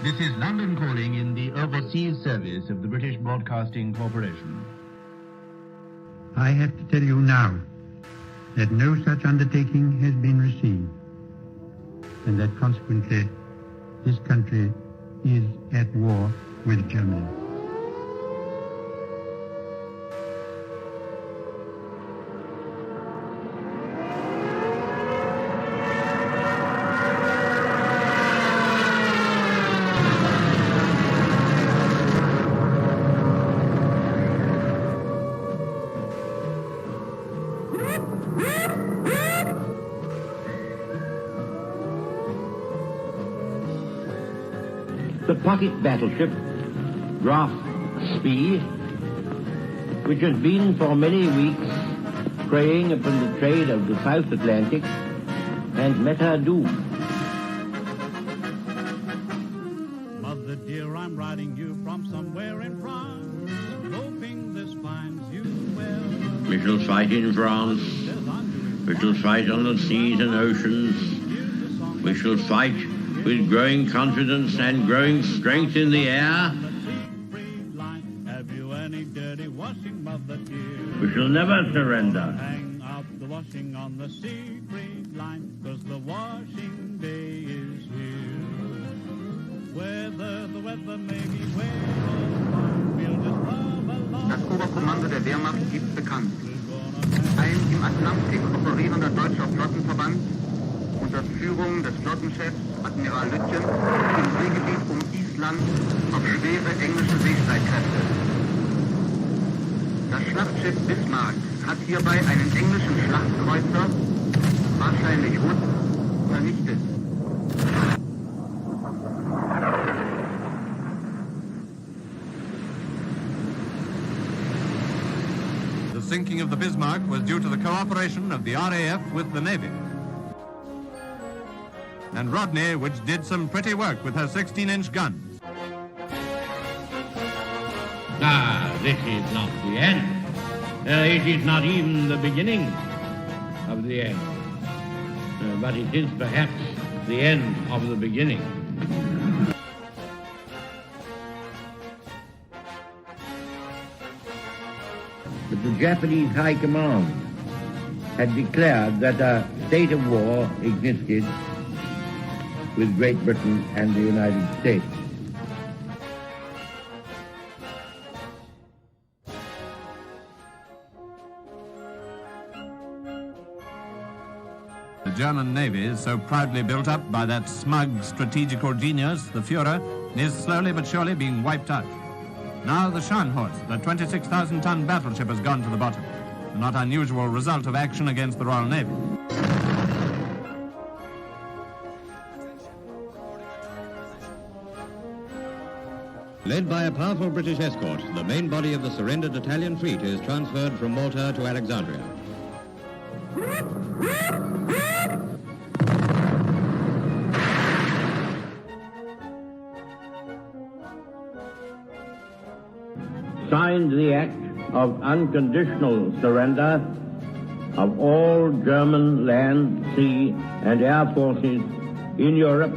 This is London calling in the overseas service of the British Broadcasting Corporation. I have to tell you now that no such undertaking has been received, and that consequently this country is at war with Germany. The pocket battleship, Graf Spee, which has been for many weeks preying upon the trade of the South Atlantic, has met her doom. Mother dear, I'm writing you from somewhere in France, hoping this finds you well. We shall fight in France. We shall fight on the seas and oceans. We shall fight with growing confidence and growing strength in the air. We shall never surrender. Hang up the washing on the Siegfried line, 'cause the washing day is here. Whether the weather may be wet or fine, we'll just love along. Das Oberkommando der Wehrmacht gibt bekannt. Ein im Atlantik operierender deutscher Flottenverband unter Führung des Flottenchefs Admiral Lütjen im Seegebiet um Island auf schwere englische Seestreitkräfte. Das Schlachtschiff Bismarck hat hierbei einen englischen Schlachtkreuzer, wahrscheinlich Hood, vernichtet. The sinking of the Bismarck was due to the cooperation of the RAF with the Navy. And Rodney, which did some pretty work with her 16-inch guns. This is not the end. It is not even the beginning of the end. But it is perhaps the end of the beginning. But the Japanese High Command had declared that a state of war existed with Great Britain and the United States. The German Navy, so proudly built up by that smug strategical genius, the Führer, is slowly but surely being wiped out. Now the Scharnhorst, the 26,000-ton battleship, has gone to the bottom. A not unusual result of action against the Royal Navy. Led by a powerful British escort, the main body of the surrendered Italian fleet is transferred from Malta to Alexandria. Signed the act of unconditional surrender of all German land, sea, and air forces in Europe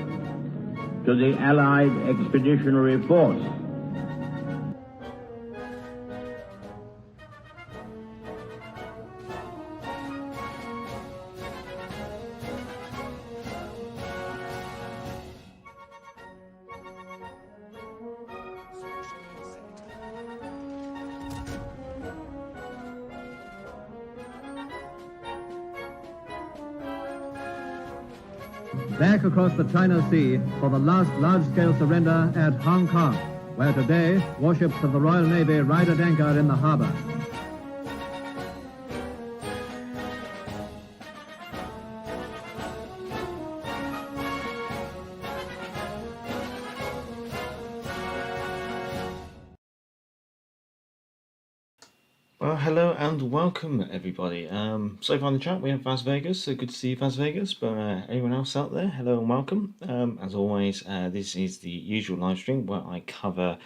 to the Allied Expeditionary Force. Back across the China Sea for the last large-scale surrender at Hong Kong, where today warships of the Royal Navy ride at anchor in the harbor. Well, hello and welcome everybody. So far in the chat we have Vaz Vegas, so good to see you, Vaz Vegas, but anyone else out there, hello and welcome. As always, this is the usual live stream where I cover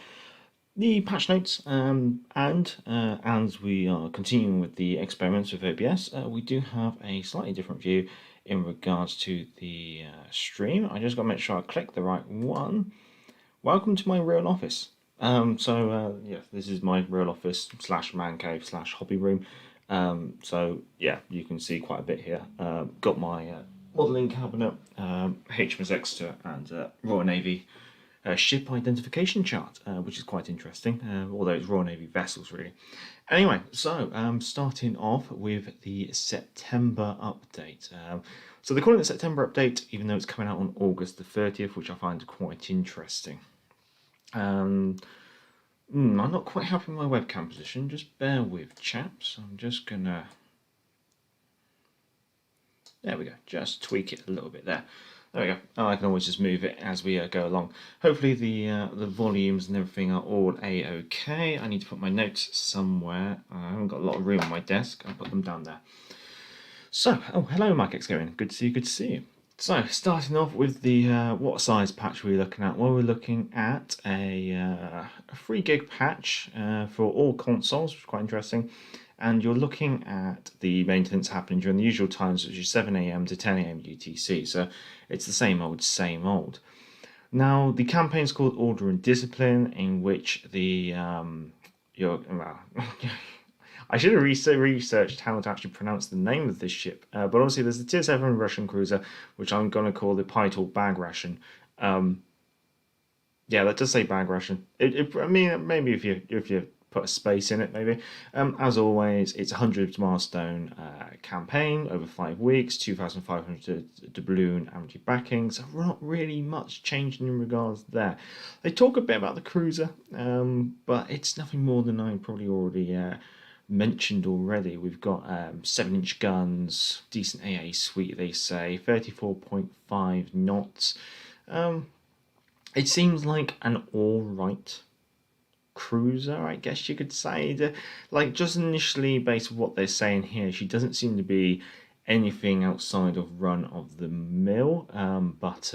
the patch notes, and as we are continuing with the experiments with OBS, we do have a slightly different view in regards to the stream. I just got to make sure I click the right one, welcome to my real office. Yeah, this is my real office / man cave / hobby room. So yeah, you can see quite a bit here. Got my modelling cabinet, HMS Exeter, and Royal Navy ship identification chart, which is quite interesting, although it's Royal Navy vessels really. Anyway, so starting off with the September update. So they're calling it the September update, even though it's coming out on August the 30th, which I find quite interesting. I'm not quite happy with my webcam position, just bear with, chaps. I'm just gonna... There we go, just tweak it a little bit there. There we go. Oh, I can always just move it as we go along. Hopefully the volumes and everything are all a-okay. I need to put my notes somewhere. I haven't got a lot of room on my desk. I'll put them down there. So, oh, hello, Mike Excavating. Good to see you, good to see you. So, starting off with the, what size patch were we looking at? Well, we're looking at a 3 gig patch for all consoles, which is quite interesting. And you're looking at the maintenance happening during the usual times, which is 7 AM to 10 AM UTC. So, it's the same old, same old. Now, the campaign is called Order and Discipline, in which the, I should have researched how to actually pronounce the name of this ship, but obviously there's the Tier 7 Russian cruiser, which I'm going to call the Pytal Bag Ration. Yeah, that does say Bag Ration. I mean, maybe if you put a space in it, maybe. As always, it's a 100 milestone campaign over 5 weeks, 2,500 doubloon amity backing, so not really much changing in regards there. They talk a bit about the cruiser, but it's nothing more than I probably already mentioned already. We've got 7-inch guns, decent AA suite, they say, 34.5 knots. It seems like an alright cruiser, I guess you could say. Like, just initially, based on what they're saying here, she doesn't seem to be anything outside of run of the mill, but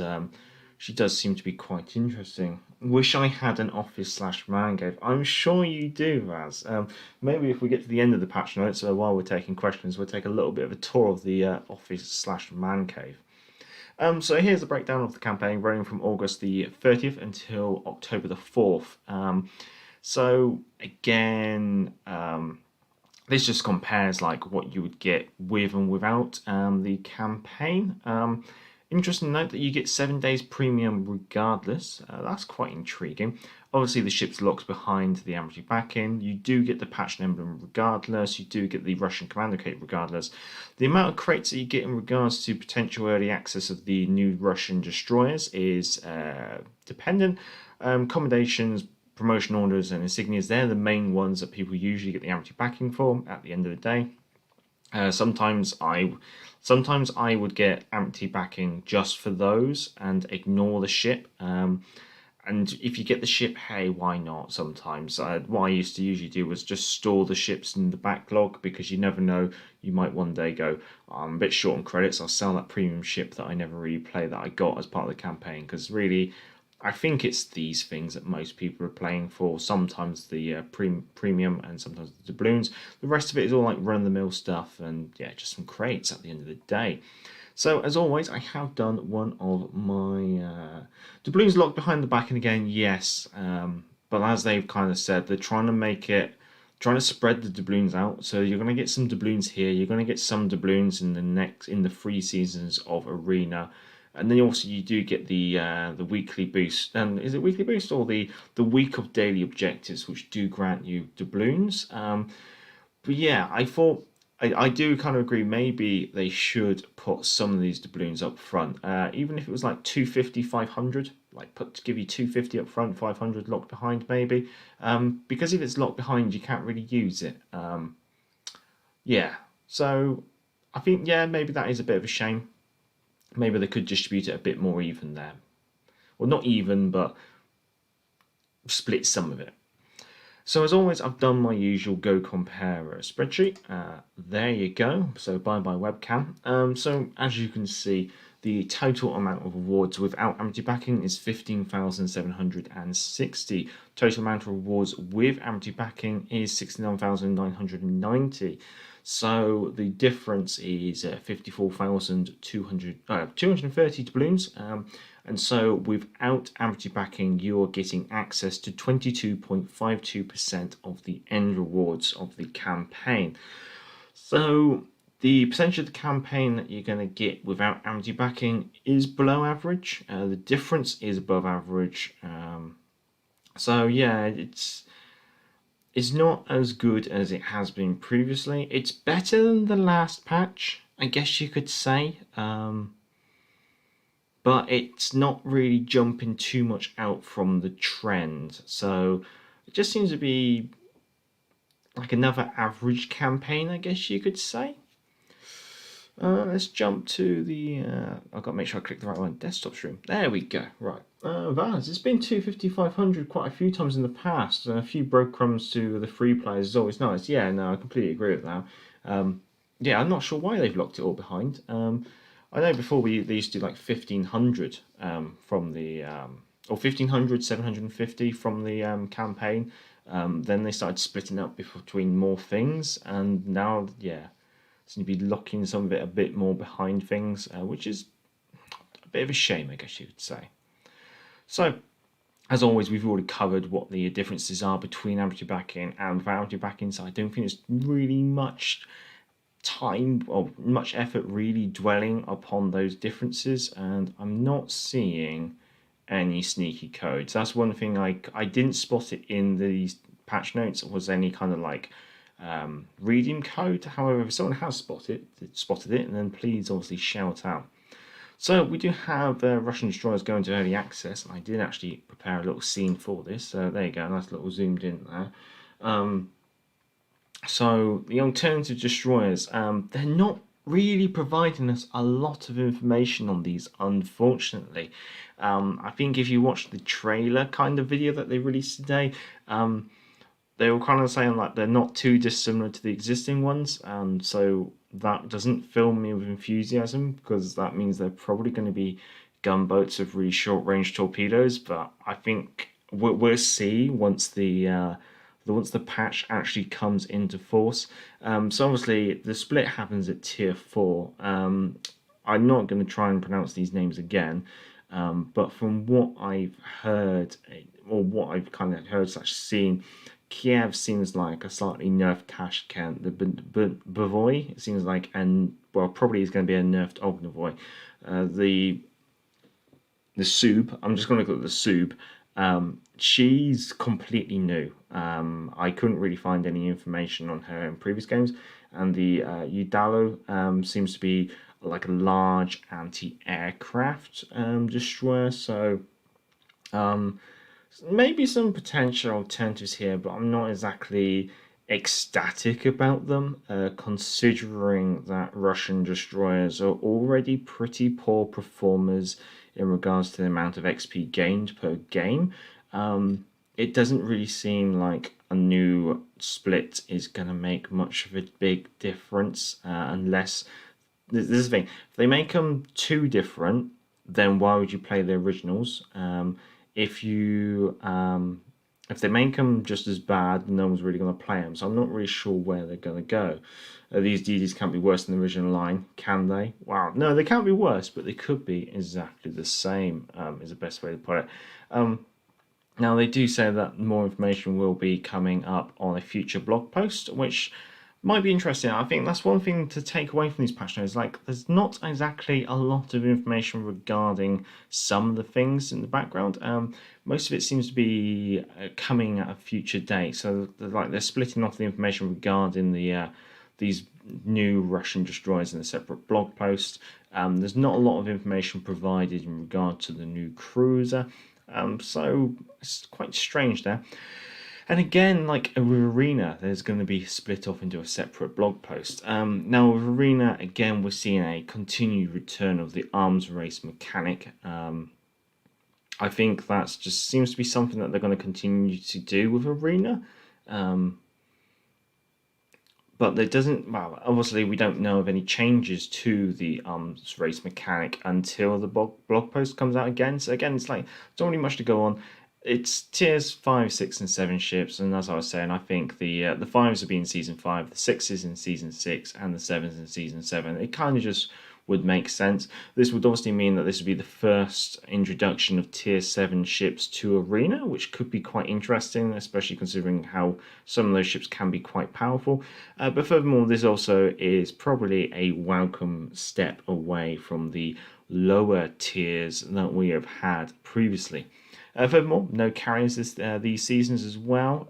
she does seem to be quite interesting. Wish I had an office / man cave. I'm sure you do, Raz. Maybe if we get to the end of the patch notes, while we're taking questions, we'll take a little bit of a tour of the office / man cave. So here's the breakdown of the campaign, running from August the 30th until October the 4th. So again, this just compares like what you would get with and without the campaign. Interesting to note that you get 7 days premium regardless. That's quite intriguing. Obviously, the ship's locked behind the amity backing. You do get the patch emblem regardless. You do get the Russian Commander Cape regardless. The amount of crates that you get in regards to potential early access of the new Russian destroyers is dependent. Commendations, promotion orders, and insignias, they're the main ones that people usually get the amity backing for at the end of the day. Sometimes I would get amity backing just for those and ignore the ship. And if you get the ship, hey, why not? Sometimes what I used to usually do was just store the ships in the backlog, because you never know, you might one day go, I'm a bit short on credits, I'll sell that premium ship that I never really play that I got as part of the campaign, because really I think it's these things that most people are playing for. Sometimes the premium and sometimes the doubloons. The rest of it is all like run-of-the-mill stuff and yeah, just some crates at the end of the day. So as always, I have done one of my doubloons locked behind the backing again, yes. But as they've kind of said, they're trying to spread the doubloons out. So you're going to get some doubloons here. You're going to get some doubloons in the 3 seasons of Arena. And then also you do get the weekly boost. And is it weekly boost or the week of daily objectives, which do grant you doubloons? But yeah, I do kind of agree. Maybe they should put some of these doubloons up front, even if it was like 250, 500. Like give you 250 up front, 500 locked behind, maybe. Because if it's locked behind, you can't really use it. Yeah. So I think maybe that is a bit of a shame. Maybe they could distribute it a bit more even there. Well, not even, but split some of it. So as always, I've done my usual Go Compare spreadsheet. There you go. So bye-bye webcam. So as you can see, the total amount of awards without amity backing is 15,760. Total amount of awards with amity backing is 69,990. So the difference is 54,230 doubloons. And so without amity backing, you are getting access to 22.52% of the end rewards of the campaign. So the percentage of the campaign that you're going to get without amity backing is below average. The difference is above average. So yeah, it's not as good as it has been previously. It's better than the last patch, I guess you could say. But it's not really jumping too much out from the trend. So it just seems to be like another average campaign, I guess you could say. Let's jump to the... I've got to make sure I click the right one. Desktop stream. There we go. Right. Vaz, it's been 250-500 quite a few times in the past. And a few breadcrumbs to the free players is always nice. Yeah, no, I completely agree with that. Yeah, I'm not sure why they've locked it all behind. I know before they used to do like 1,500 from the... or 1,500, 750 from the campaign. Then they started splitting up between more things. And now, yeah... seem to be locking some of it a bit more behind things, which is a bit of a shame, I guess you could say. So, as always, we've already covered what the differences are between amity backing and without amity backing, so I don't think there's really much time or much effort really dwelling upon those differences, and I'm not seeing any sneaky codes. That's one thing I didn't spot it in these patch notes. Was any kind of like redeem code. However, if someone has spotted it, and then please obviously shout out. So we do have Russian destroyers going to early access. I did actually prepare a little scene for this, so there you go, nice little zoomed in there. So the alternative destroyers, they're not really providing us a lot of information on these, unfortunately. I think if you watch the trailer kind of video that they released today, they were kind of saying like they're not too dissimilar to the existing ones, and so that doesn't fill me with enthusiasm, because that means they're probably going to be gunboats with really short range torpedoes. But I think we'll see once the patch actually comes into force. So obviously the split happens at tier 4. I'm not going to try and pronounce these names again, but from what I've heard, or what I've kind of heard / seen, Kiev seems like a slightly nerfed Tashkent. The Bavoy seems like, and well, probably is going to be a nerfed Ognavoy. The Sub, I'm just going to look at the Sub. She's completely new. I couldn't really find any information on her in previous games. And the Udalo seems to be like a large anti-aircraft destroyer. So maybe some potential alternatives here, but I'm not exactly ecstatic about them, considering that Russian destroyers are already pretty poor performers in regards to the amount of XP gained per game. It doesn't really seem like a new split is going to make much of a big difference, unless... This is the thing, if they make them too different, then why would you play the originals? If they make them just as bad, no one's really going to play them. So I'm not really sure where they're going to go. These DDs can't be worse than the original line, can they? Wow, no, they can't be worse, but they could be exactly the same, is the best way to put it. Now, they do say that more information will be coming up on a future blog post, which might be interesting. I think that's one thing to take away from these patch notes. Like, there's not exactly a lot of information regarding some of the things in the background. Most of it seems to be coming at a future date. So, they're splitting off the information regarding these new Russian destroyers in a separate blog post. There's not a lot of information provided in regard to the new cruiser. So, it's quite strange there. And again, like with Arena, there's going to be split off into a separate blog post. Now with Arena, again, we're seeing a continued return of the arms race mechanic. I think that's just seems to be something that they're going to continue to do with Arena. But there doesn't, well, obviously we don't know of any changes to the arms race mechanic until the blog post comes out again. So again, it's like, there's not really much to go on. It's tiers 5, 6, and 7 ships, and as I was saying, I think the 5s will be in Season 5, the 6s in Season 6, and the 7s in Season 7. It kind of just would make sense. This would obviously mean that this would be the first introduction of Tier 7 ships to Arena, which could be quite interesting, especially considering how some of those ships can be quite powerful. But furthermore, this also is probably a welcome step away from the lower tiers that we have had previously. Furthermore, no carriers these seasons as well.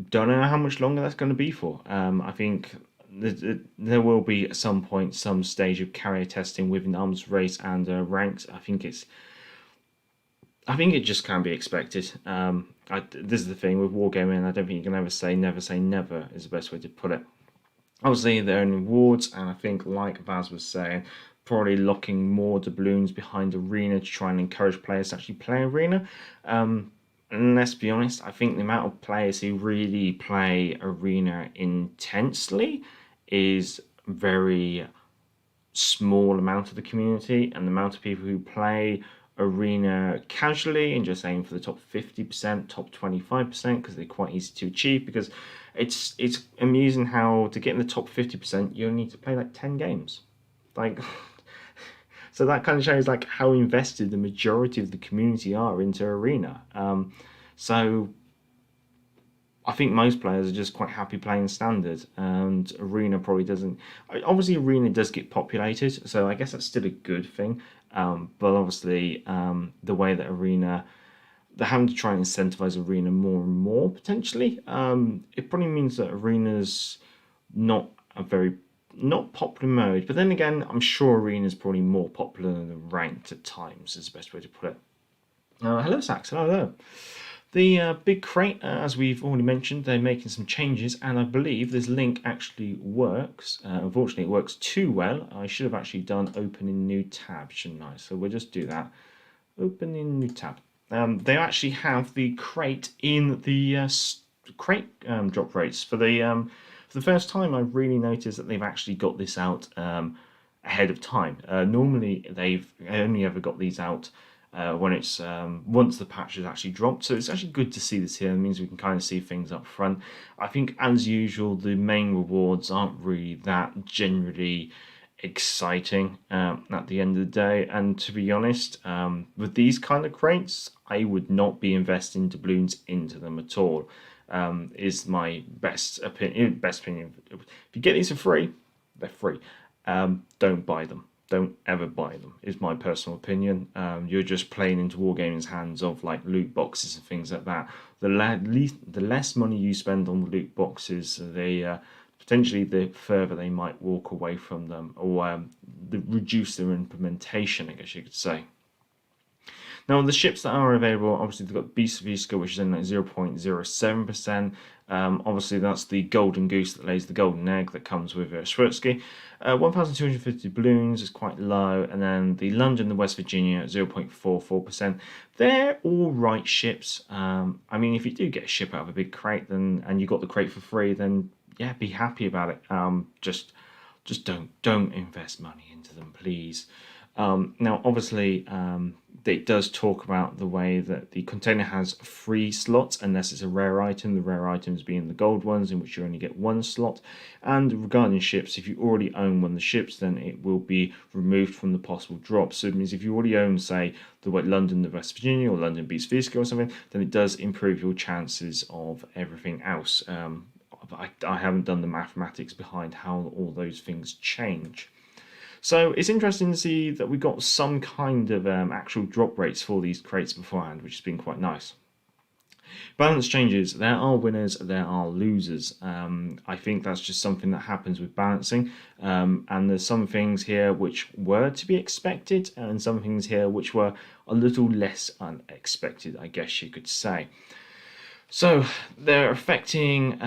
Don't know how much longer that's going to be for. I think there will be at some point some stage of carrier testing within arms race and ranks. I think it just can't be expected. This is the thing with wargaming. I don't think you can ever say never is the best way to put it. Obviously, there are rewards, and I think, like Vaz was saying, probably locking more doubloons behind Arena to try and encourage players to actually play Arena. And let's be honest, I think the amount of players who really play Arena intensely is very small amount of the community, and the amount of people who play Arena casually and just aim for the top 50%, top 25%, because they're quite easy to achieve, because it's amusing how to get in the top 50% you only need to play like 10 games. Like so that kind of shows like how invested the majority of the community are into Arena. So I think most players are just quite happy playing Standard, and Arena probably doesn't. Obviously, Arena does get populated, so I guess that's still a good thing. But obviously, the way that Arena, they're having to try and incentivize Arena more and more potentially. It probably means that Arena's not popular mode, but then again, I'm sure Arena is probably more popular than Ranked at times, is the best way to put it. Hello, Sax. Hello. The big crate, as we've already mentioned, they're making some changes, and I believe this link actually works. Unfortunately, it works too well. I should have actually done opening new tab, shouldn't I? So we'll just do that. Opening new tab. They actually have the crate in the crate drop rates for the first time. I've really noticed that they've actually got this out ahead of time. Normally, they've only ever got these out when it's once the patch is actually dropped. So it's actually good to see this here. It means we can kind of see things up front. I think, as usual, the main rewards aren't really that generally exciting at the end of the day. And to be honest, with these kind of crates, I would not be investing doubloons into them at all. Is my best opinion. If you get these for free, they're free. Don't buy them. Don't ever buy them, is my personal opinion. You're just playing into Wargaming's hands of like loot boxes and things like that. The less money you spend on the loot boxes, potentially the further they might walk away from them, or reduce their implementation, I guess you could say. Now, the ships that are available, obviously they've got Beast Visca, which is in at 0.07%. Obviously, that's the golden goose that lays the golden egg that comes with Swirsky. 1,250 balloons is quite low, and then the London and West Virginia at 0.44%. They're all right ships. I mean, if you do get a ship out of a big crate, and you got the crate for free, then yeah, be happy about it. Just don't invest money into them, please. Now, obviously, it does talk about the way that the container has 3 slots unless it's a rare item, the rare items being the gold ones, in which you only get 1 slot. And regarding ships, if you already own one of the ships, then it will be removed from the possible drop. So it means if you already own, say, the London, the West Virginia, or London Beast Visca or something, then it does improve your chances of everything else. I haven't done the mathematics behind how all those things change. So it's interesting to see that we got some kind of actual drop rates for these crates beforehand, which has been quite nice. Balance changes. There are winners, there are losers. I think that's just something that happens with balancing. And there's some things here which were to be expected, and some things here which were a little less unexpected, I guess you could say. So they're affecting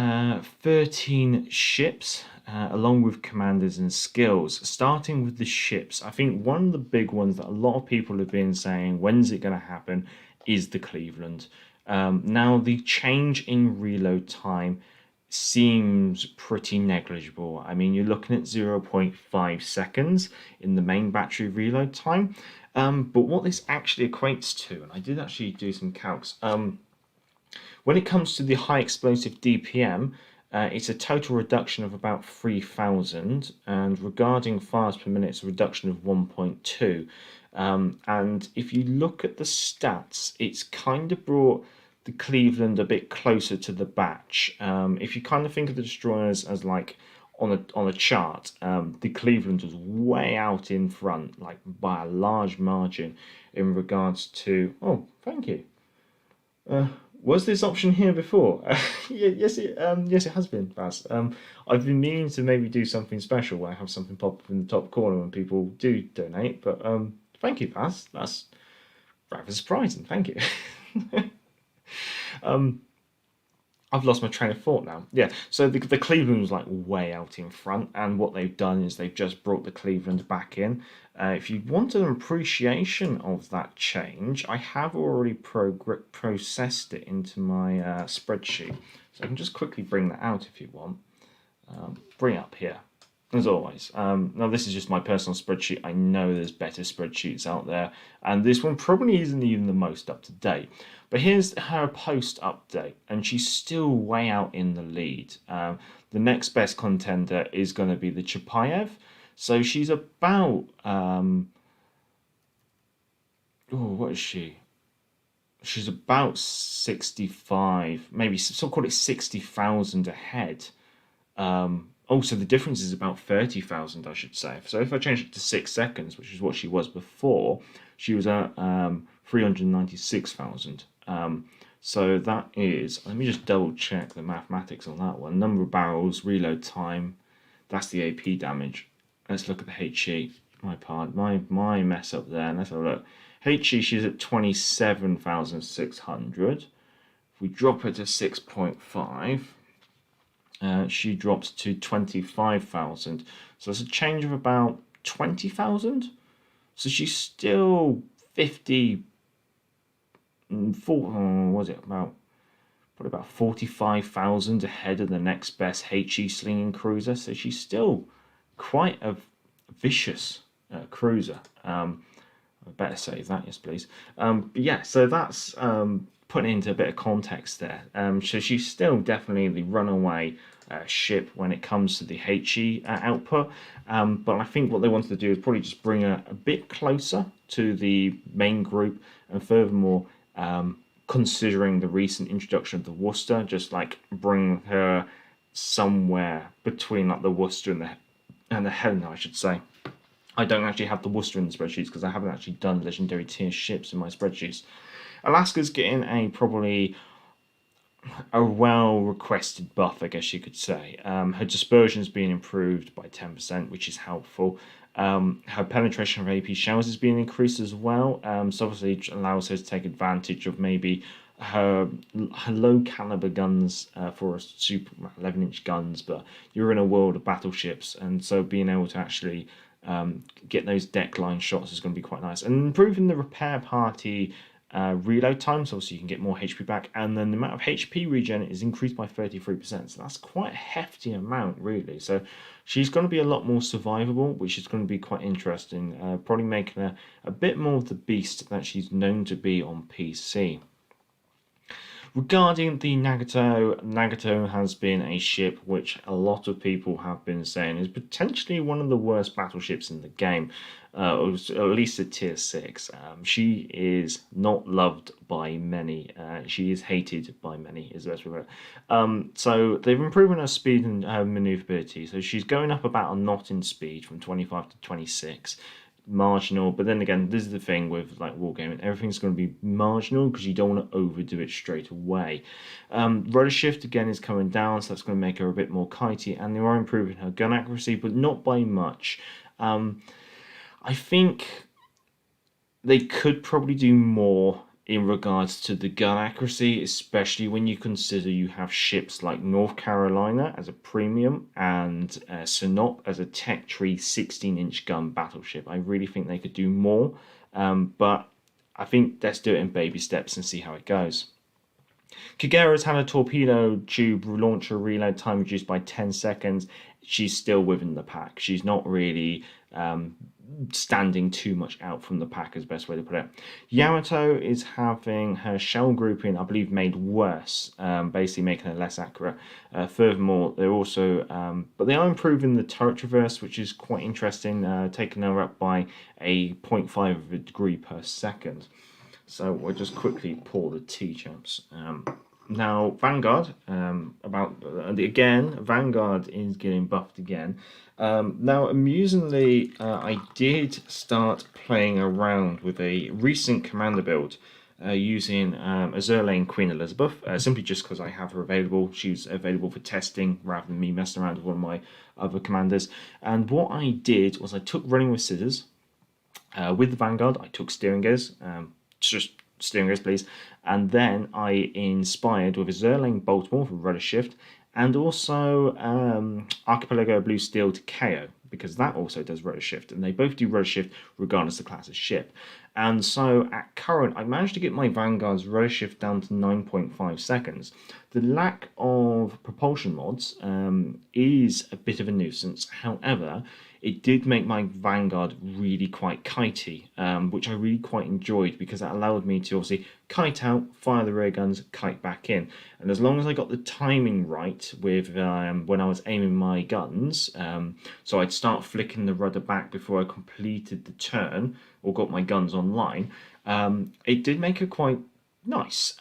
13 ships. Along with commanders and skills. Starting with the ships, I think one of the big ones that a lot of people have been saying, when's it going to happen, is the Cleveland. Now, the change in reload time seems pretty negligible. I mean, you're looking at 0.5 seconds in the main battery reload time. But what this actually equates to, and I did actually do some calcs, when it comes to the high explosive DPM, It's a total reduction of about 3,000, and regarding fires per minute, it's a reduction of 1.2. And if you look at the stats, it's kind of brought the Cleveland a bit closer to the batch. If you kind of think of the destroyers as like on a chart, the Cleveland was way out in front, like by a large margin in regards to. Oh, thank you. Was this option here before? Yes, it has been, Baz. I've been meaning to maybe do something special where I have something pop up in the top corner when people do donate, but thank you, Baz. That's rather surprising. Thank you. I've lost my train of thought now. Yeah, so the Cleveland was like way out in front, and what they've done is they've just brought the Cleveland back in. If you want an appreciation of that change, I have already processed it into my spreadsheet. So I can just quickly bring that out if you want. Bring it up here, as always. Now this is just my personal spreadsheet. I know there's better spreadsheets out there, and this one probably isn't even the most up to date. But here's her post update, and she's still way out in the lead. The next best contender is going to be the Chapayev. So she's about, what is she? She's about 65, maybe, so call it 60,000 ahead. So the difference is about 30,000, I should say. So if I change it to 6 seconds, which is what she was before, she was at 396,000. So that is, let me just double check the mathematics on that one. Number of barrels, reload time, that's the AP damage. Let's look at the HE. My mess up there. Let's have a look. HE, she's at 27,600. If we drop her to 6.5, she drops to 25,000. So it's a change of about 20,000. So she's still 45,000 ahead of the next best HE slinging cruiser. So she's still quite a vicious cruiser. I better save that, yes please. But yeah, so that's putting into a bit of context there. So she's still definitely the runaway ship when it comes to the HE output. But I think what they wanted to do is probably just bring her a bit closer to the main group, and furthermore, considering the recent introduction of the Worcester, just like bring her somewhere between like the Worcester and the Helena, I should say. I don't actually have the Worcester in the spreadsheets because I haven't actually done legendary tier ships in my spreadsheets. Alaska's getting probably a well-requested buff, I guess you could say. Her dispersion's been improved by 10%, which is helpful. Her penetration of AP shells has been increased as well. So obviously it allows her to take advantage of maybe her low caliber guns for a super 11-inch guns, but you're in a world of battleships, and so being able to actually get those deck line shots is going to be quite nice. And improving the repair party reload time, so obviously you can get more HP back, and then the amount of HP regen is increased by 33%, so that's quite a hefty amount really. So she's going to be a lot more survivable, which is going to be quite interesting, probably making her a bit more of the beast that she's known to be on PC. Regarding the Nagato has been a ship which a lot of people have been saying is potentially one of the worst battleships in the game, or at least a tier 6. She is not loved by many. She is hated by many, is the best way to put it. So they've improved her speed and her maneuverability. So she's going up about a knot in speed from 25 to 26. Marginal, but then again, this is the thing with like wargaming, everything's going to be marginal because you don't want to overdo it straight away. Rudder shift again is coming down, so that's going to make her a bit more kitey, and they are improving her gun accuracy, but not by much. I think they could probably do more in regards to the gun accuracy, especially when you consider you have ships like North Carolina as a premium and Sinop as a tech tree 16-inch gun battleship. I really think they could do more, but I think let's do it in baby steps and see how it goes. Kagera's had a torpedo tube launcher reload time reduced by 10 seconds. She's still within the pack. She's not really standing too much out from the pack, is the best way to put it. Yamato is having her shell grouping, I believe, made worse, basically making her less accurate. Furthermore, they're also, but they are improving the turret traverse, which is quite interesting, taking her up by a 0.5 of a degree per second. So we'll just quickly pull the T-champs. Now, Vanguard, Vanguard is getting buffed again. Now, amusingly, I did start playing around with a recent commander build using Azure Lane Queen Elizabeth, simply just because I have her available. She's available for testing rather than me messing around with one of my other commanders. And what I did was I took Running with Scissors. With the Vanguard, I took steering gears. Just steering gears, please. And then I inspired with Azure Lane Baltimore for rudder shift, and also Archipelago Blue Steel to KO, because that also does rudder shift, and they both do rudder shift regardless of the class of ship. And so at current, I managed to get my Vanguard's rudder shift down to 9.5 seconds. The lack of propulsion mods is a bit of a nuisance. However, it did make my Vanguard really quite kitey, which I really quite enjoyed, because that allowed me to obviously kite out, fire the rear guns, kite back in. And as long as I got the timing right with when I was aiming my guns, so I'd start flicking the rudder back before I completed the turn or got my guns online, it did make it quite nice.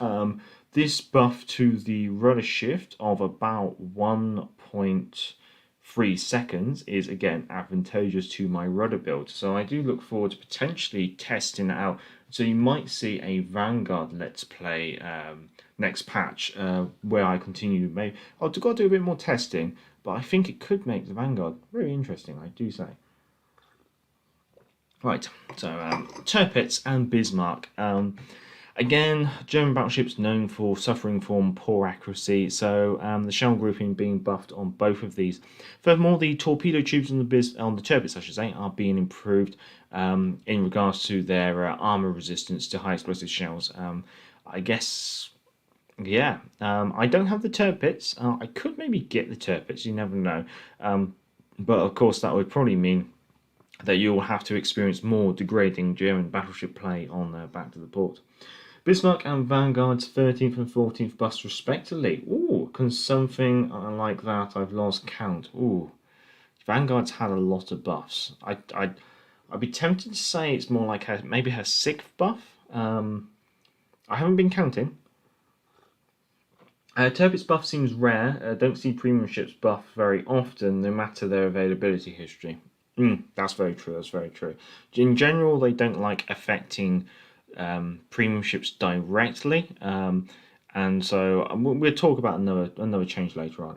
This buff to the rudder shift of about 1.3 seconds is again advantageous to my rudder build, so I do look forward to potentially testing it out. So you might see a Vanguard Let's Play next patch, where I continue. Maybe I've got to do a bit more testing, but I think it could make the Vanguard very interesting, I do say. Right, so Tirpitz and Bismarck. Again, German battleships known for suffering from poor accuracy, so the shell grouping being buffed on both of these. Furthermore, the torpedo tubes on the Tirpitz, I should say, are being improved in regards to their armor resistance to high explosive shells. I guess, yeah, I don't have the Tirpitz. I could maybe get the Tirpitz, you never know. But of course, that would probably mean that you'll have to experience more degrading German battleship play on Back to the Port. Bismarck and Vanguard's 13th and 14th buffs respectively. Ooh, can something like that I've lost count. Ooh, Vanguard's had a lot of buffs. I'd be tempted to say it's more like maybe her 6th buff. I haven't been counting. Tirpitz buff seems rare. Don't see premium ships buff very often, no matter their availability history. That's very true. That's very true. In general, they don't like affecting premium ships directly, and so we'll talk about another change later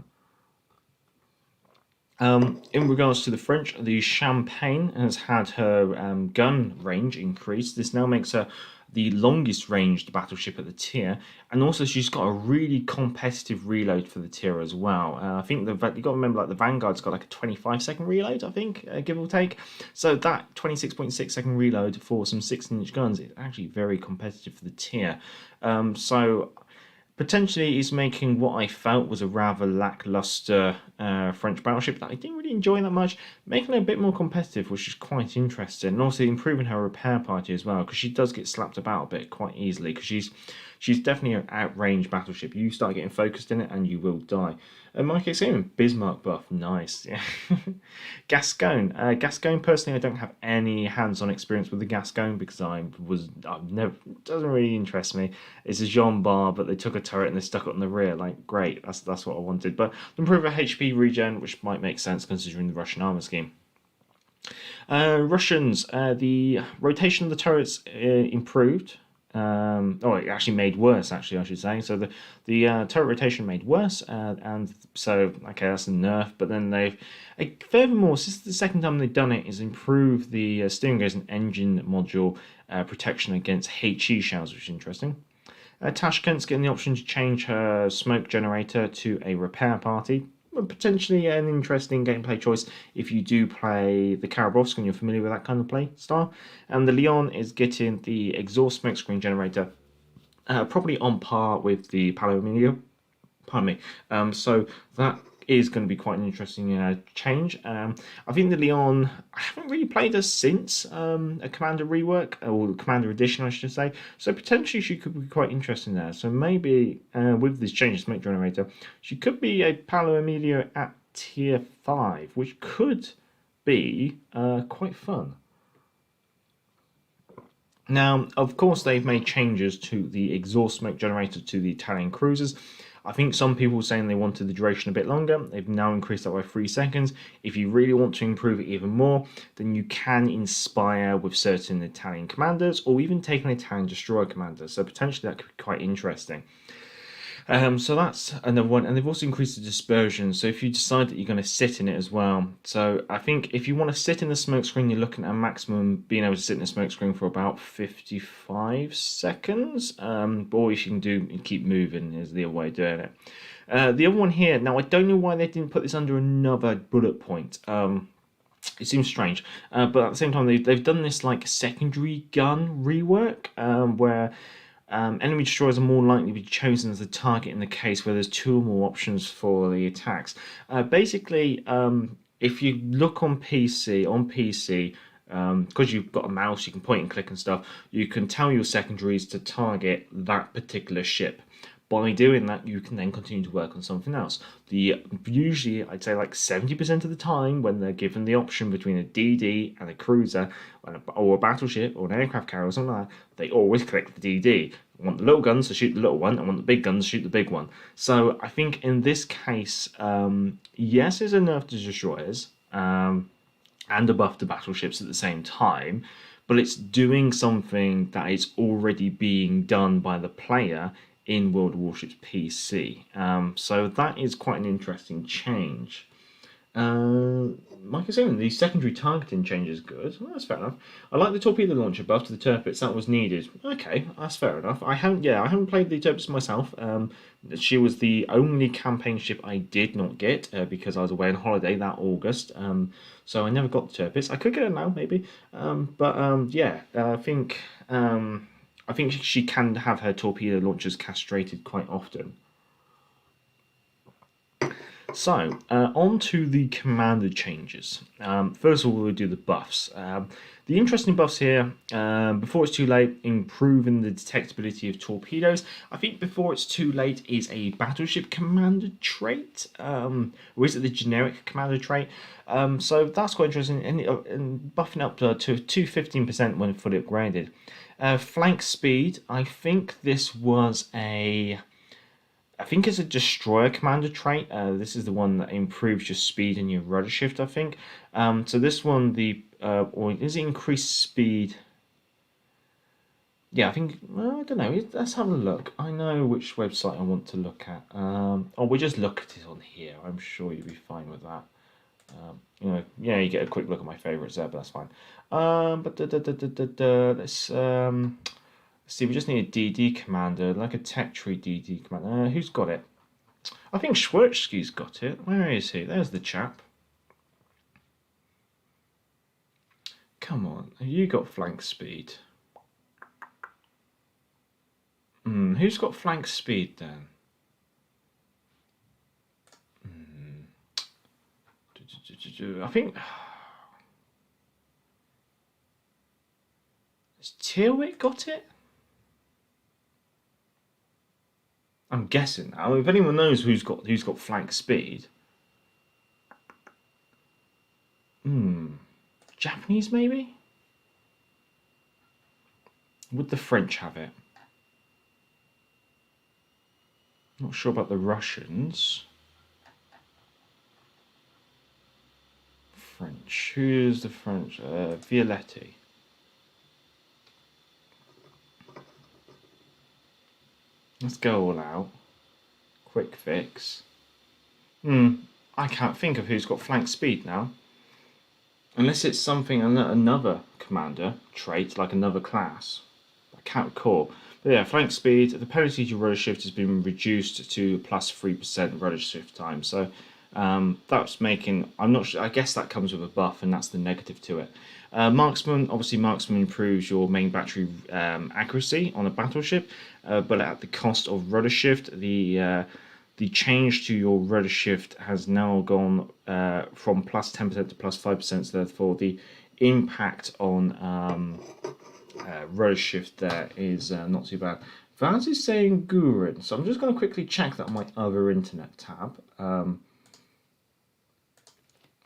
on. In regards to the French, the Champagne has had her gun range increased. This now makes her the longest ranged battleship at the tier, and also she's got a really competitive reload for the tier as well. I think you've got to remember, like, the Vanguard's got like a 25-second reload, I think, give or take. So that 26.6-second reload for some 16-inch guns is actually very competitive for the tier. So potentially is making what I felt was a rather lackluster French battleship that I didn't really enjoy that much, making it a bit more competitive, which is quite interesting, and also improving her repair party as well, because she does get slapped about a bit quite easily, because she's definitely an outrange battleship. You start getting focused in it and you will die. Mike Examen, Bismarck buff, nice. Yeah. Gascon. Gascon, personally, I don't have any hands-on experience with the Gascon, because I've never, doesn't really interest me. It's a Jean Bar, but they took a turret and they stuck it on the rear. Like, great, that's what I wanted. But improve her HP regen, which might make sense considering the Russian armor scheme. Russians, the rotation of the turrets improved. It actually made worse, actually, I should say. So the turret rotation made worse, and so, okay, that's a nerf. But then furthermore, this is the second time they've done it, is improve the steering gears and engine module protection against HE shells, which is interesting. Tashkent's getting the option to change her smoke generator to a repair party. Potentially an interesting gameplay choice if you do play the Karabusk and you're familiar with that kind of play style. And the Leon is getting the exhaust smokescreen generator, probably on par with the Palomino. Pardon me. So that is going to be quite an interesting change. I think the Leon, I haven't really played her since a Commander rework, or Commander edition, I should say. So potentially she could be quite interesting there. So maybe with this change to smoke generator, she could be a Paolo Emilio at tier 5, which could be quite fun. Now, of course, they've made changes to the exhaust smoke generator to the Italian cruisers. I think some people were saying they wanted the duration a bit longer. They've now increased that by 3 seconds. If you really want to improve it even more, then you can inspire with certain Italian commanders, or even take an Italian destroyer commander. So potentially that could be quite interesting. So that's another one, and they've also increased the dispersion. So if you decide that you're going to sit in it as well, so I think if you want to sit in the smoke screen, you're looking at a maximum being able to sit in the smoke screen for about 55 seconds. Or if you can keep moving is the other way of doing it. The other one here, now I don't know why they didn't put this under another bullet point. It seems strange, but at the same time they've done this like secondary gun rework where enemy destroyers are more likely to be chosen as the target in the case where there's 2 or more options for the attacks. Basically, if you look on PC, because you've got a mouse, you can point and click and stuff, you can tell your secondaries to target that particular ship. By doing that, you can then continue to work on something else. Usually, I'd say like 70% of the time, when they're given the option between a DD and a cruiser, or a battleship, or an aircraft carrier, or something like that, they always click the DD. I want the little guns to shoot the little one, I want the big guns to shoot the big one. So I think in this case, yes, there's a nerf to destroyers, and a buff to battleships at the same time, but it's doing something that is already being done by the player in World of Warships PC. So that is quite an interesting change. Like I said, the secondary targeting change is good. Well, that's fair enough. I like the torpedo launcher buff to the Tirpitz. That was needed. Okay, that's fair enough. I haven't played the Tirpitz myself. She was the only campaign ship I did not get because I was away on holiday that August. So I never got the Tirpitz. I could get it now, maybe. I think she can have her torpedo launchers castrated quite often. So, on to the commander changes. First of all, we'll do the buffs. The interesting buffs here, before it's too late, improving the detectability of torpedoes. I think before it's too late is a battleship commander trait, or is it the generic commander trait? So that's quite interesting, and buffing up to 215% when fully upgraded. Flank speed, I think this was I think it's a destroyer commander trait. This is the one that improves your speed and your rudder shift, I think. So this one, or is it increased speed? Yeah, I think, well, I don't know. Let's have a look. I know which website I want to look at. We'll just look at it on here. I'm sure you'll be fine with that. You get a quick look at my favourites there, but that's fine. Let's see, we just need a DD commander, like a tech tree DD commander. Who's got it? I think Schwertsky's got it. Where is he? There's the chap. Come on, have you got flank speed? Who's got flank speed then? I think... Has Tierwick got it? I'm guessing now. If anyone knows who's got flank speed, Japanese maybe? Would the French have it? Not sure about the Russians. French. Who's the French? Violetti. Let's go all out. Quick fix. I can't think of who's got flank speed now. Unless it's something, another commander trait, like another class. I can't recall. But yeah, flank speed, the penalty to rudder shift has been reduced to plus 3% rudder shift time. So that's making, I'm not sure, I guess that comes with a buff and that's the negative to it. Marksman, obviously marksman improves your main battery accuracy on a battleship, but at the cost of rudder shift. The the change to your rudder shift has now gone from plus 10% to plus 5%, so therefore the impact on rudder shift there is not too bad. Vaz is saying Gurin, so I'm just going to quickly check that on my other internet tab.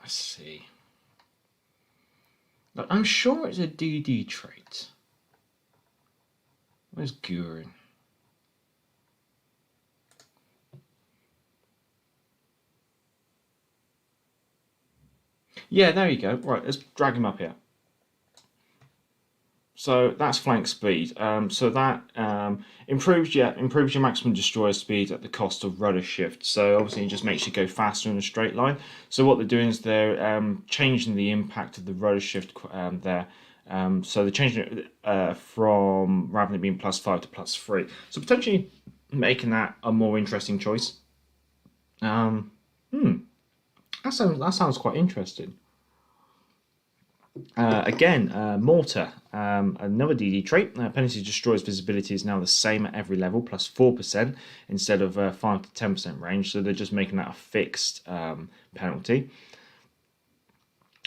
Let's see. But I'm sure it's a DD trait. Where's Gurin? Yeah, there you go. Right, let's drag him up here. So that's flank speed. So that improves your maximum destroyer speed at the cost of rudder shift. So obviously it just makes you go faster in a straight line. So what they're doing is they're changing the impact of the rudder shift there. So they're changing it from, rather than being +5 to +3. So potentially making that a more interesting choice. That sounds quite interesting. Mortar, another DD trait. Penalty destroys visibility is now the same at every level, plus 4% instead of 5 to 10% range. So they're just making that a fixed penalty.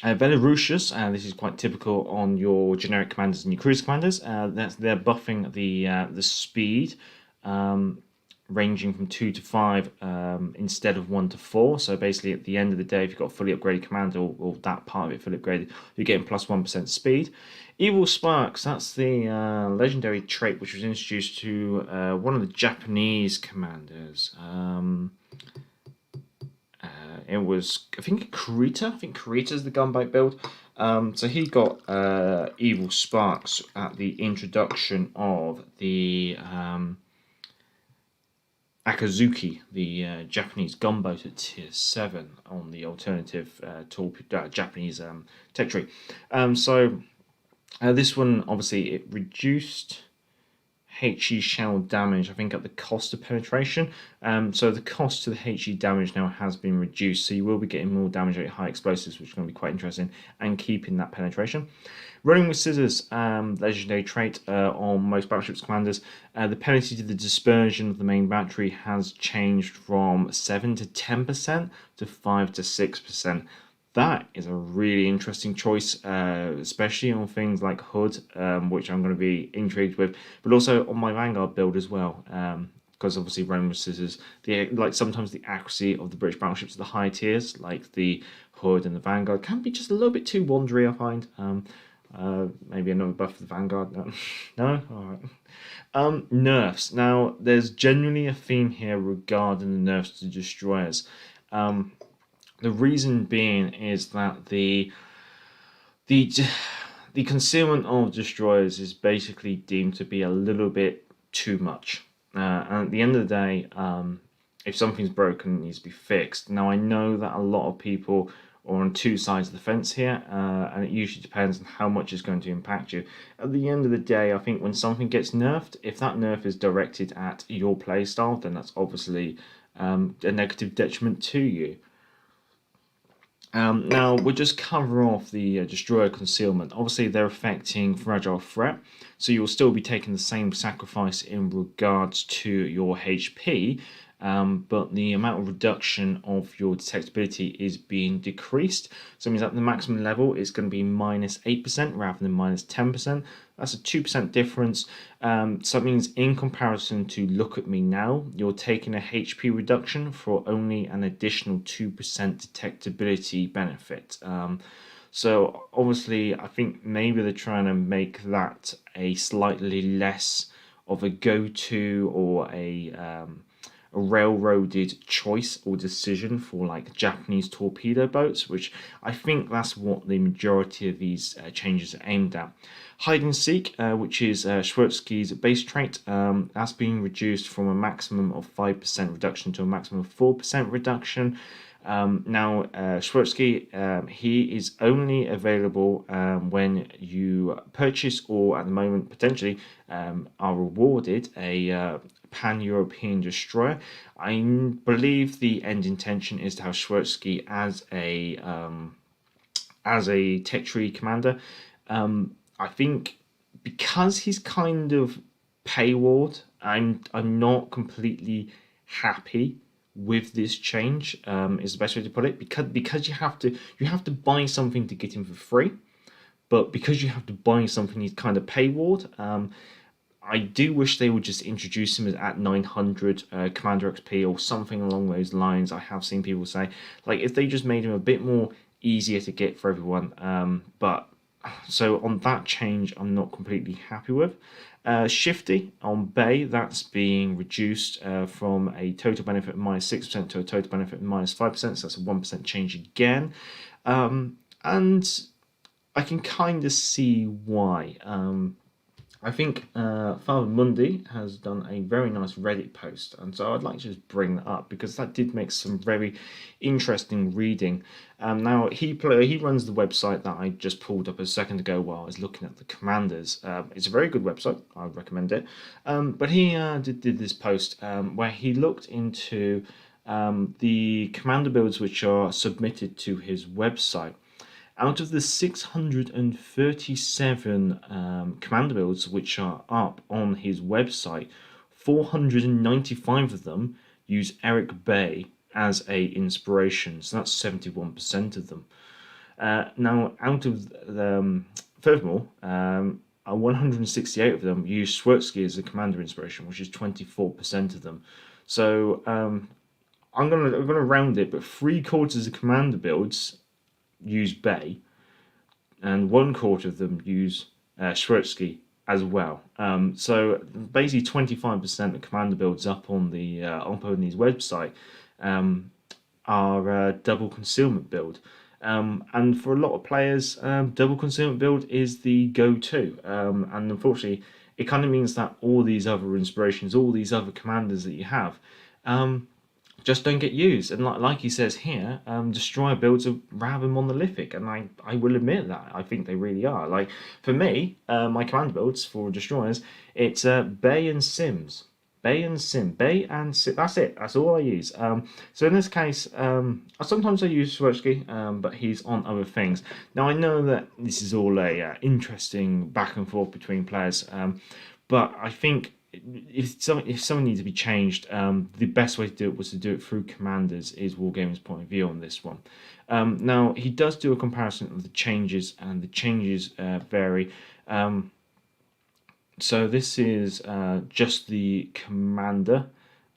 Belarusians, this is quite typical on your generic commanders and your cruiser commanders. They're buffing the speed, ranging from 2 to 5 instead of 1 to 4. So basically at the end of the day, if you've got a fully upgraded commander or that part of it fully upgraded, you're getting plus 1% speed. Evil Sparks, that's the legendary trait which was introduced to one of the Japanese commanders. It was, I think, Kurita. I think Kurita's the gunboat build. So he got Evil Sparks at the introduction of the Akazuki, the Japanese gunboat at tier 7 on the alternative Japanese tech tree. So this one, obviously, it reduced HE shell damage, I think, at the cost of penetration. So the cost to the HE damage now has been reduced, so you will be getting more damage at high explosives, which is going to be quite interesting, and keeping that penetration. Running with Scissors, legendary trait on most battleships commanders. The penalty to the dispersion of the main battery has changed from 7 to 10% to 5 to 6%. That is a really interesting choice, especially on things like Hood, which I'm going to be intrigued with, but also on my Vanguard build as well, because obviously running with Scissors, sometimes the accuracy of the British battleships at the high tiers, like the Hood and the Vanguard, can be just a little bit too wandery, I find. Maybe another buff for the Vanguard. No? Alright. Nerfs. Now, there's genuinely a theme here regarding the nerfs to destroyers. The reason being is that the concealment of destroyers is basically deemed to be a little bit too much. And at the end of the day, if something's broken, it needs to be fixed. Now, I know that a lot of people are on two sides of the fence here, and it usually depends on how much is going to impact you. At the end of the day, I think when something gets nerfed, if that nerf is directed at your playstyle, then that's obviously a negative detriment to you. Now, we'll just cover off the destroyer concealment. Obviously, they're affecting fragile threat, so you'll still be taking the same sacrifice in regards to your HP, but the amount of reduction of your detectability is being decreased. So it means at the maximum level, it's going to be minus 8% rather than minus 10%. That's a 2% difference. So that means in comparison to Look at Me Now, you're taking a HP reduction for only an additional 2% detectability benefit. So obviously, I think maybe they're trying to make that a slightly less of a go-to or a railroaded choice or decision for like Japanese torpedo boats, which I think that's what the majority of these changes are aimed at. Hide and Seek, which is Schwertsky's base trait, that's being reduced from a maximum of 5% reduction to a maximum of 4% reduction. Now, Schwertsky, he is only available when you purchase or at the moment potentially are rewarded a pan-European destroyer. I believe the end intention is to have Schwertsky as a tech tree commander. I think because he's kind of paywalled, I'm not completely happy with this change, is the best way to put it, because you have to buy something to get him for free, but because you have to buy something, he's kind of paywalled. I do wish they would just introduce him at 900 Commander XP or something along those lines. I have seen people say, like, if they just made him a bit more easier to get for everyone. But so on that change, I'm not completely happy with. Shifty on Bay, that's being reduced from a total benefit of -6% to a total benefit of -5%. So that's a 1% change again. And I can kind of see why. I think Father Mundi has done a very nice Reddit post, and so I'd like to just bring that up because that did make some very interesting reading. Now he runs the website that I just pulled up a second ago while I was looking at the commanders. It's a very good website. I would recommend it. But he did this post where he looked into the commander builds which are submitted to his website. Out of the 637 commander builds which are up on his website, 495 of them use Eric Bay as a inspiration. So that's 71% of them. Now, out of the, furthermore, 168 of them use Schwertsky as a commander inspiration, which is 24% of them. So I'm gonna round it, but 3/4 of commander builds use Bay, and 1/4 of them use Schwertsky as well. So basically 25% of commander builds up on the his website are double concealment build. And for a lot of players, double concealment build is the go-to. And unfortunately, it kind of means that all these other inspirations, all these other commanders that you have, just don't get used. And like he says here, destroyer builds are rather monolithic, and I will admit that. I think they really are. Like, for me, my commander builds for destroyers, it's Bay and Sims. Bay and Sim. That's it. That's all I use. So in this case, sometimes I use Schwertsky, but he's on other things. Now, I know that this is all a interesting back and forth between players, but I think if something needs to be changed, the best way to do it was to do it through commanders, is Wargaming's point of view on this one. Now, he does do a comparison of the changes, and the changes vary. So this is just the commander,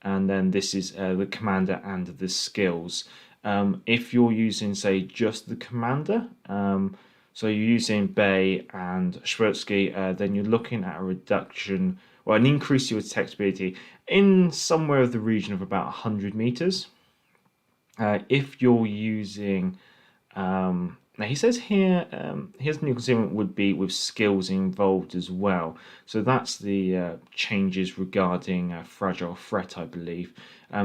and then this is the commander and the skills. If you're using, say, just the commander, so you're using Bay and Schwertsky, then you're looking at a reduction, or an increase to your attack ability in somewhere of the region of about 100 meters. If you're using, now he says here, his new concealment would be with skills involved as well. So that's the changes regarding fragile threat, I believe.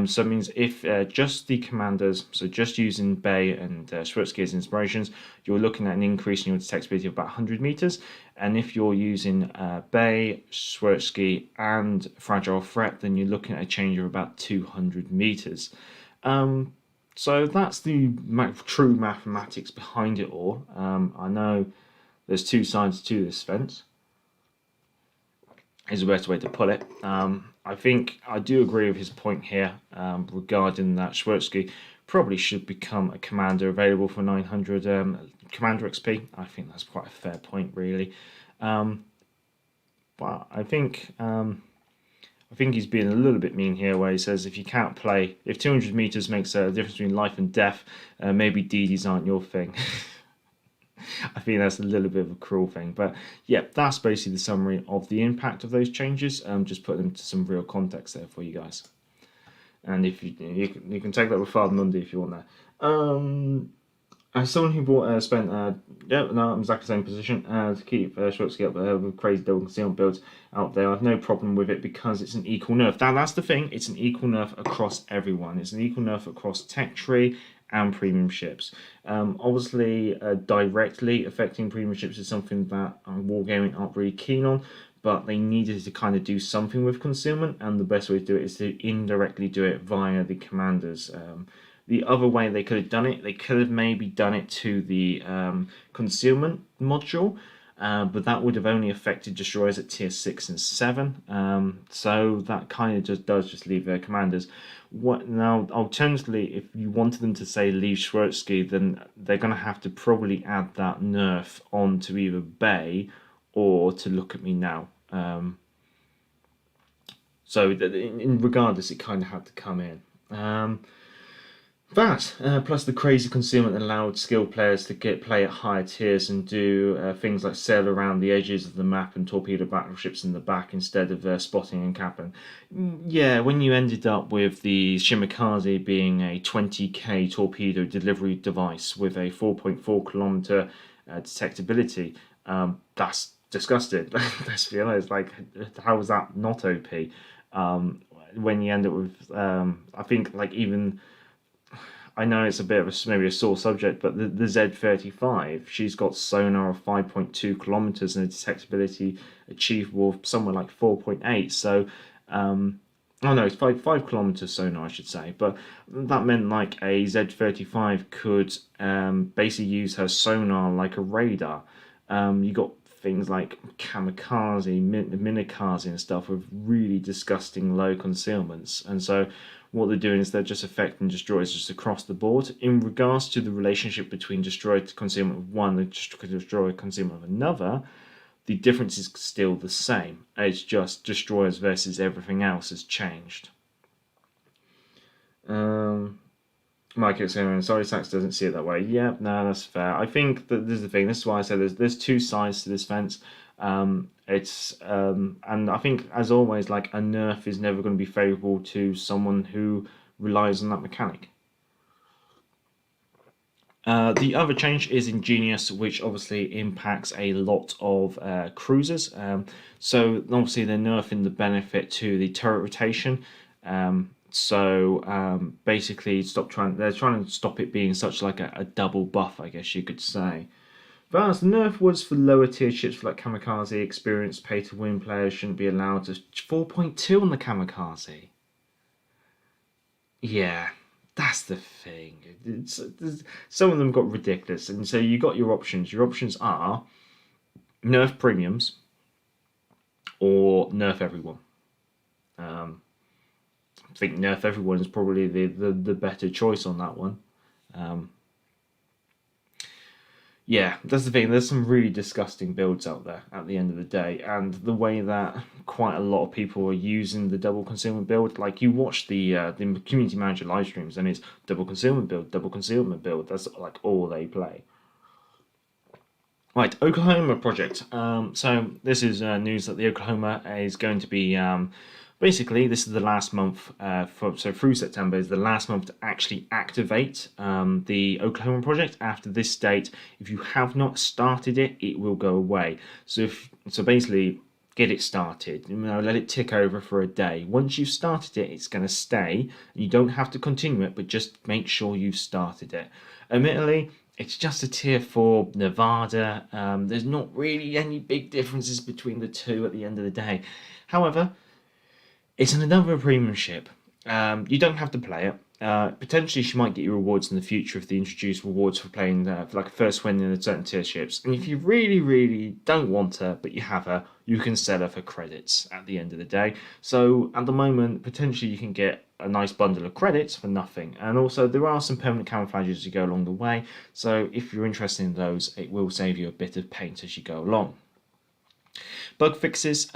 So it means if just the commanders, so just using Bay and Schwertsky as inspirations, you're looking at an increase in your attack ability of about 100 meters. And if you're using Bay, Schwertsky, and fragile threat, then you're looking at a change of about 200 meters. So that's the true mathematics behind it all. I know there's two sides to this fence, is the best way to put it. I think I do agree with his point here regarding that Schwertsky probably should become a commander available for 900 commander XP. I think that's quite a fair point, really. But I think he's being a little bit mean here, where he says if you can't play, if 200 meters makes a difference between life and death, maybe DDs aren't your thing. I think that's a little bit of a cruel thing, but yeah, that's basically the summary of the impact of those changes. Just put them to some real context there for you guys, and if you can take that with Father Mundi if you want that. As someone who spent I'm exactly the same position to keep Schwertsky up with crazy double concealment builds out there, I have no problem with it because it's an equal nerf. That's the thing, it's an equal nerf across everyone. It's an equal nerf across tech tree and premium ships. Obviously, directly affecting premium ships is something that Wargaming aren't really keen on, but they needed to kind of do something with concealment, and the best way to do it is to indirectly do it via the commanders. The other way they could have done it, they could have maybe done it to the concealment module, but that would have only affected destroyers at tier 6 and 7. So that kind of just leave their commanders. Now, alternatively, if you wanted them to say leave Schwarzsky, then they're going to have to probably add that nerf onto either Bay or to Look at Me Now. So regardless, it kind of had to come in. Plus the crazy concealment allowed skilled players to play at higher tiers and do things like sail around the edges of the map and torpedo battleships in the back instead of spotting and capping. Yeah, when you ended up with the Shimakaze being a 20k torpedo delivery device with a 4.4 kilometer detectability, that's disgusting. Let's be honest, like, how is that not OP? When you end up with, I think, like, even... I know it's a bit of maybe a sore subject, but the Z35, she's got sonar of 5.2 kilometers and a detectability achievable of somewhere like 4.8. So, it's 5 kilometers sonar, I should say. But that meant like a Z35 could basically use her sonar like a radar. You got things like kamikaze, minikaze and stuff with really disgusting low concealments, and so what they're doing is they're just affecting destroyers just across the board. In regards to the relationship between destroyer concealment of one and destroyer concealment of another, the difference is still the same. It's just destroyers versus everything else has changed. Mike is saying, sorry, Sax doesn't see it that way. Yeah, no, that's fair. I think that this is the thing. This is why I said there's two sides to this fence. And I think, as always, like, a nerf is never going to be favourable to someone who relies on that mechanic. The other change is Ingenious, which obviously impacts a lot of cruisers. So obviously they're nerfing the benefit to the turret rotation. Basically they're trying to stop it being such like a double buff, I guess you could say. But the nerf was for lower tier ships like Kamikaze. Experienced pay to win players shouldn't be allowed to 4.2 on the Kamikaze. Yeah, that's the thing. Some of them got ridiculous, and so you got your options. Your options are nerf premiums or nerf everyone. I think nerf everyone is probably the better choice on that one. Yeah, that's the thing. There's some really disgusting builds out there at the end of the day, and the way that quite a lot of people are using the double concealment build, like you watch the community manager live streams, and it's double concealment build. That's like all they play. Right, Oklahoma project. So this is news that the Oklahoma is going to be. Basically, this is the last month, so through September is the last month to actually activate the Oklahoma project. After this date, if you have not started it, it will go away. So basically, get it started. Let it tick over for a day. Once you've started it, it's going to stay. You don't have to continue it, but just make sure you've started it. Admittedly, it's just a tier 4 Nevada. There's not really any big differences between the two at the end of the day. However, it's another premium ship. You don't have to play it. Potentially, she might get you rewards in the future if they introduce rewards for playing for like a first win in a certain tier ships. And if you really, really don't want her, but you have her, you can sell her for credits at the end of the day. So at the moment, potentially you can get a nice bundle of credits for nothing. And also, there are some permanent camouflages as you go along the way. So if you're interested in those, it will save you a bit of paint as you go along. Bug fixes.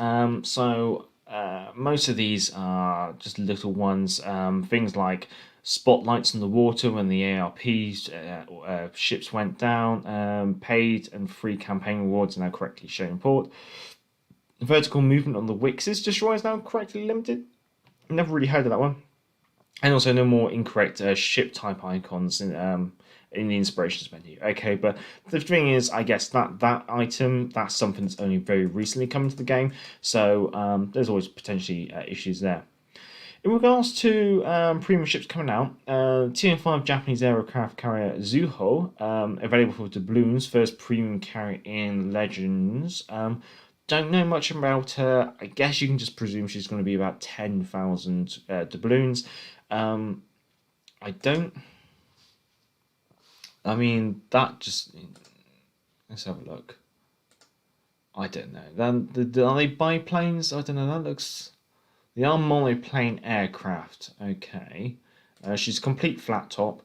Most of these are just little ones. Things like spotlights in the water when the ARP ships went down. Paid and free campaign rewards are now correctly shown in port. Vertical movement on the Wix's destroyer is now correctly limited. Never really heard of that one. And also no more incorrect ship type icons in the inspirations menu. Okay, but the thing is, I guess that item, that's something that's only very recently come into the game, so there's always potentially issues there. In regards to premium ships coming out, Tier 5 Japanese aircraft carrier Zuho, available for doubloons, first premium carrier in Legends. Don't know much about her. I guess you can just presume she's going to be about 10,000 doubloons. Let's have a look. I don't know. Then are they biplanes? I don't know. That looks. They are monoplane aircraft. Okay. She's a complete flat top.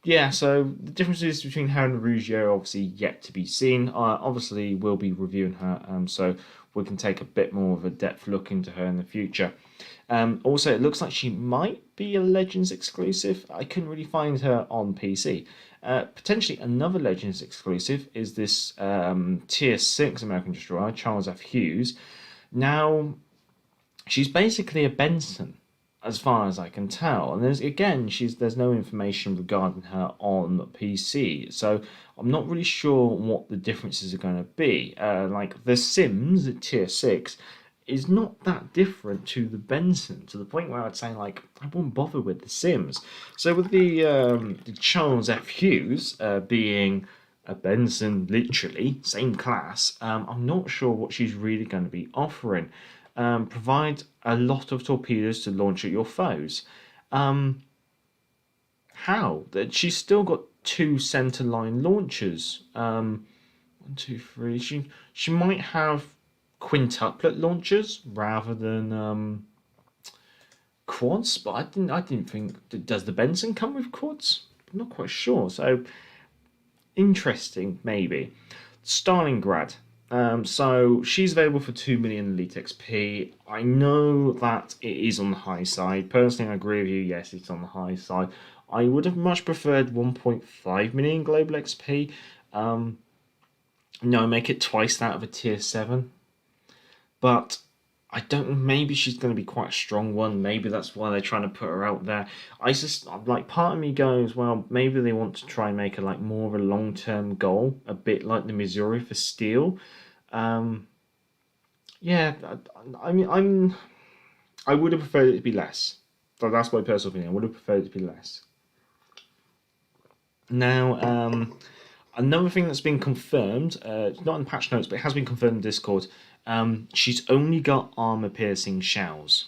Yeah, so the differences between her and Ruggiero are obviously yet to be seen. Obviously, we'll be reviewing her, so we can take a bit more of a depth look into her in the future. Also, it looks like she might be a Legends exclusive. I couldn't really find her on PC. Potentially another Legends exclusive is this Tier 6 American destroyer, Charles F. Hughes. Now, she's basically a Benson, as far as I can tell. And there's no information regarding her on PC, so I'm not really sure what the differences are going to be. Like the Sims at Tier 6 is not that different to the Benson, to the point where I'd say, like, I wouldn't bother with the Sims. So with the Charles F. Hughes being a Benson, literally, same class, I'm not sure what she's really going to be offering. Provide a lot of torpedoes to launch at your foes. How? She's still got 2 centerline launchers. 1, 2, 3. She might have quintuplet launchers rather than quads, but I didn't think. Does the Benson come with quads? I'm not quite sure. So interesting, maybe. Stalingrad. So she's available for 2 million elite XP. I know that it is on the high side. Personally, I agree with you. Yes, it's on the high side. I would have much preferred 1.5 million global XP. No, make it twice that of a tier 7. But I don't know, maybe she's going to be quite a strong one. Maybe that's why they're trying to put her out there. Part of me goes, well, maybe they want to try and make her like more of a long-term goal, a bit like the Missouri for steel. Yeah, I mean, I would have preferred it to be less. So that's my personal opinion. I would have preferred it to be less. Now, another thing that's been confirmed, it's not in patch notes, but it has been confirmed in Discord. She's only got armor-piercing shells,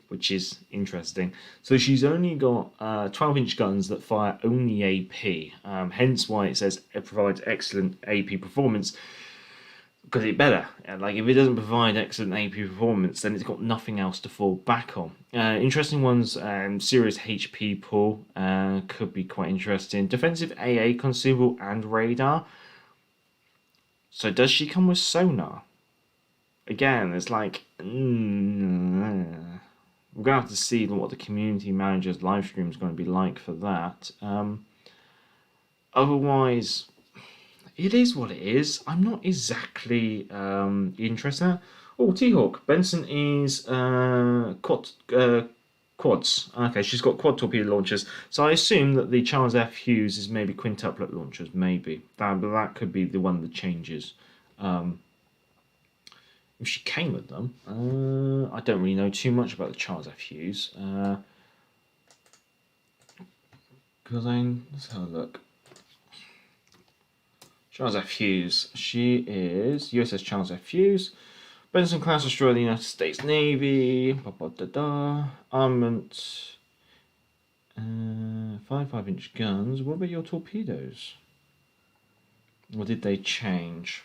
which is interesting. So she's only got 12-inch guns that fire only AP, hence why it says it provides excellent AP performance, because it better. Like, if it doesn't provide excellent AP performance, then it's got nothing else to fall back on. Interesting ones, serious HP pull, could be quite interesting. Defensive AA consumable and radar. So does she come with sonar? Again, it's like, we're going to have to see what the community manager's live stream is going to be like for that. Otherwise, it is what it is. I'm not exactly interested. Oh, T-Hawk. Benson is quads. Okay, she's got quad torpedo launchers. So I assume that the Charles F. Hughes is maybe quintuplet launchers, maybe. That could be the one that changes. If she came with them, I don't really know too much about the Charles F. Hughes. Let's have a look. Charles F. Hughes. She is USS Charles F. Hughes. Benson class destroyer of the United States Navy. Armament. 5.5-inch guns. What about your torpedoes? Or did they change?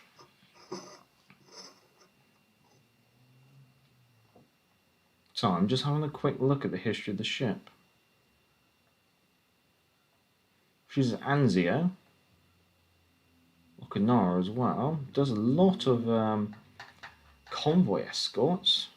So I'm just having a quick look at the history of the ship. She's an Anzio. Okinawa as well. Does a lot of convoy escorts.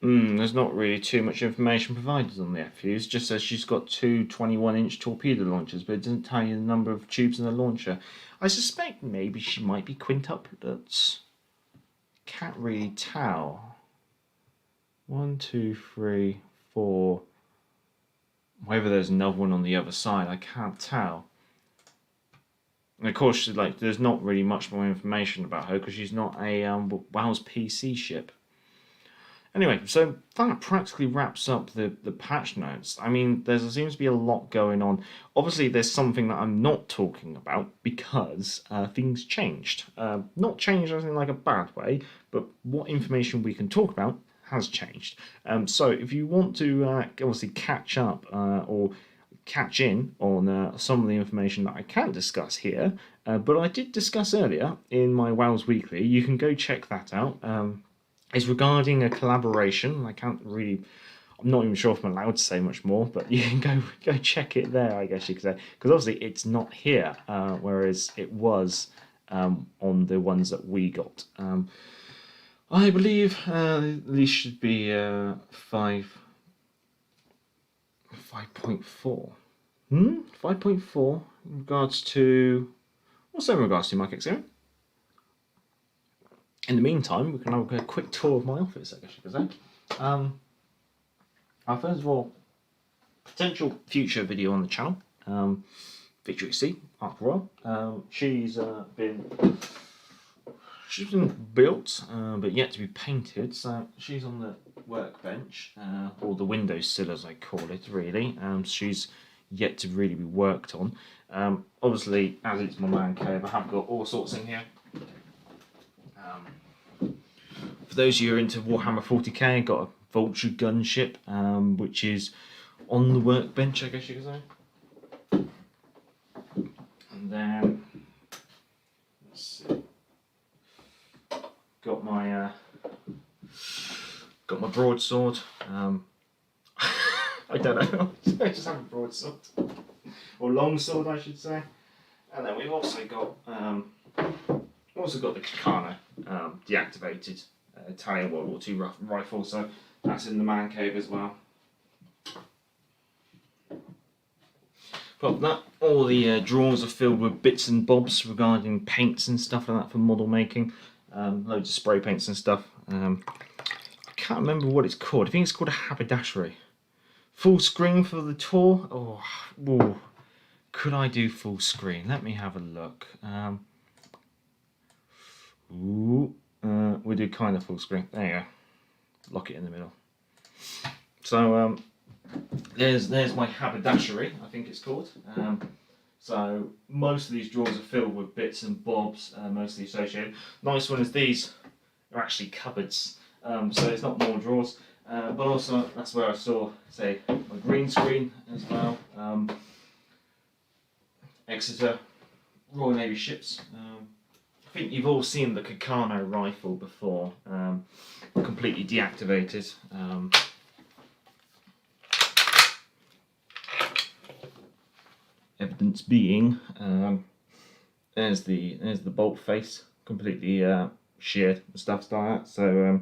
There's not really too much information provided on the FUs. Just says she's got 2 21-inch torpedo launchers, but it doesn't tell you the number of tubes in the launcher. I suspect maybe she might be quintuplets. Can't really tell. 1, 2, 3, 4. Whether there's another one on the other side, I can't tell. And of course, there's not really much more information about her because she's not a WoW's PC ship. Anyway, so that practically wraps up the patch notes. I mean, there seems to be a lot going on. Obviously, there's something that I'm not talking about because things changed. Not changed as in like a bad way, but what information we can talk about has changed. So if you want to obviously catch up or catch in on some of the information that I can't discuss here, but I did discuss earlier in my Wales Weekly, you can go check that out. It's regarding a collaboration. I'm not even sure if I'm allowed to say much more, but you can go check it there, I guess you could say, because obviously it's not here, whereas it was on the ones that we got. I believe these should be 5.4. 5.4 in regards to... What's that in regards to, Mike Exeter? In the meantime, we can have a quick tour of my office, I guess you could say. First of all, potential future video on the channel. Victory C, Ark Royal. She's been built, but yet to be painted. So she's on the workbench, or the windowsill as I call it, really. She's yet to really be worked on. Obviously, as it's my man cave, I have got all sorts in here. For those of you who are into Warhammer 40k, I've got a Vulture gunship, which is on the workbench, I guess you could say. And then, let's see, got my broadsword. I don't know, I just have a broadsword, or longsword, I should say. And then we've also got the Kakana deactivated Italian World War II rifle, so that's in the man cave as well. But that, all the drawers are filled with bits and bobs regarding paints and stuff like that for model making. Loads of spray paints and stuff. I can't remember what it's called. I think it's called a haberdashery. Full screen for the tour. Oh, could I do full screen? Let me have a look. We'll do kind of full screen. There you go. Lock it in the middle. So there's my haberdashery, I think it's called. So most of these drawers are filled with bits and bobs, mostly associated. Nice one is these are actually cupboards, so it's not more drawers. But also that's where I saw, say, my green screen as well. Exeter Royal Navy ships. I think you've all seen the Kakano rifle before, completely deactivated. Evidence being, there's the bolt face, completely sheared and stuff like that. So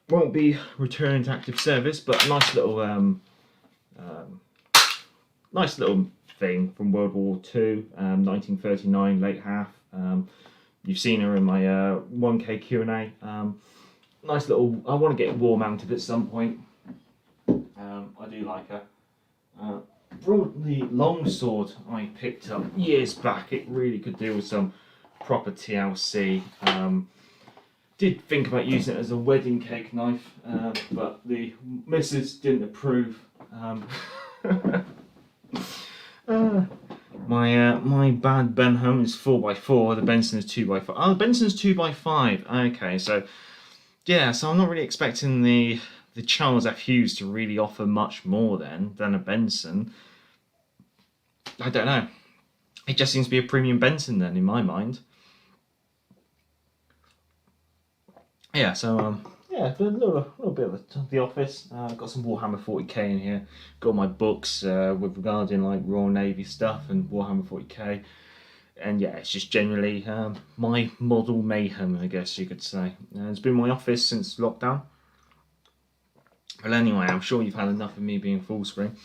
won't be returning to active service, but nice little thing from World War II, 1939, late half. You've seen her in my 1K Q&A. Nice little, I want to get wall mounted at some point. I do like her. Brought the longsword I picked up years back. It really could do with some proper TLC. Did think about using it as a wedding cake knife, but the missus didn't approve. My bad Benham is 4x4, the Benson is 2x5. Oh, the Benson's 2x5. Okay, so yeah, so I'm not really expecting the Charles F. Hughes to really offer much more than a Benson. I don't know. It just seems to be a premium Benson then, in my mind. Yeah, so yeah, a little bit of the office. Got some Warhammer 40k in here. Got my books with regarding like Royal Navy stuff and Warhammer 40k. And yeah, it's just generally my model mayhem, I guess you could say. It's been my office since lockdown. But anyway, I'm sure you've had enough of me being full screen.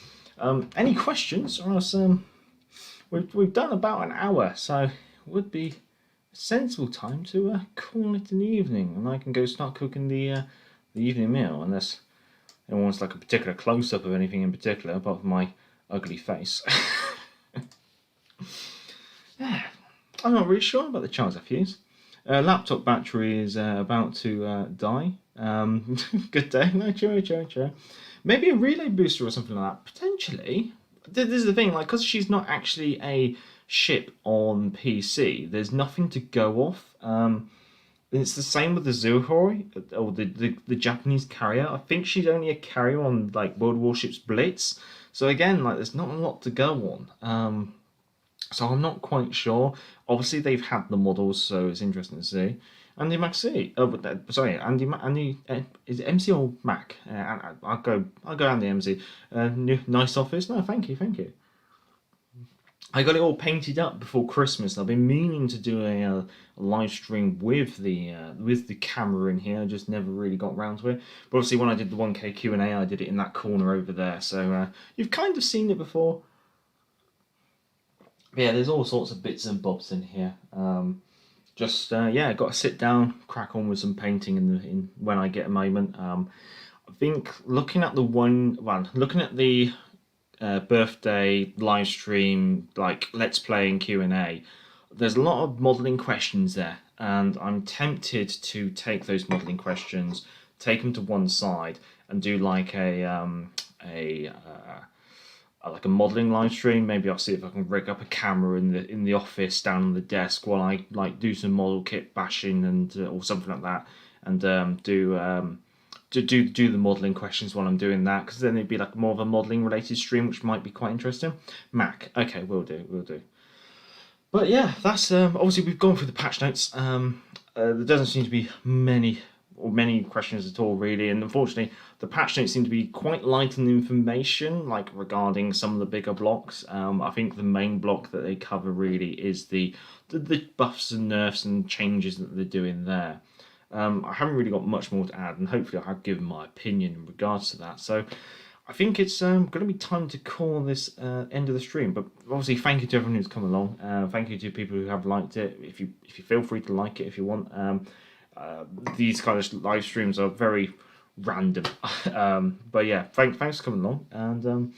Any questions? Or else we've done about an hour, so it would be a sensible time to call it an evening, and I can go start cooking the evening meal, unless anyone wants like a particular close-up of anything in particular, apart from my ugly face. Yeah, I'm not really sure about the Charles F. Hughes. Laptop battery is about to die. Good day. No, sure. Maybe a relay booster or something like that. Potentially. This is the thing, like, because she's not actually a ship on PC, there's nothing to go off. And it's the same with the Zuhoi, or the Japanese carrier. I think she's only a carrier on like World Warships Blitz. So again, like there's not a lot to go on. So I'm not quite sure. Obviously, they've had the models, so it's interesting to see. Andy Maxey. Oh, sorry, Andy. Is it MC or Mac? I'll go Andy MC. Nice office. No, thank you. I got it all painted up before Christmas. I've been meaning to do a live stream with the camera in here. I just never really got around to it. But obviously, when I did the 1K Q&A, I did it in that corner over there. So you've kind of seen it before. But yeah, there's all sorts of bits and bobs in here. Got to sit down, crack on with some painting in when I get a moment. I think looking at the birthday live stream, like Let's Play and Q&A, there's a lot of modelling questions there, and I'm tempted to take those modelling questions, take them to one side, and do like a modelling live stream. Maybe I'll see if I can rig up a camera in the office down on the desk while I like do some model kit bashing and or something like that, and do the modelling questions while I'm doing that, because then it'd be like more of a modelling related stream, which might be quite interesting. Mac, okay, we'll do. But yeah, that's obviously we've gone through the patch notes. There doesn't seem to be many questions at all, really, and unfortunately the patch notes seem to be quite light on information, like regarding some of the bigger blocks. I think the main block that they cover really is the buffs and nerfs and changes that they're doing there. I haven't really got much more to add, and hopefully I have given my opinion in regards to that. So I think it's going to be time to call this end of the stream. But obviously, thank you to everyone who's come along. Thank you to people who have liked it. If you feel free to like it if you want. These kind of live streams are very random. But yeah, thanks for coming along, and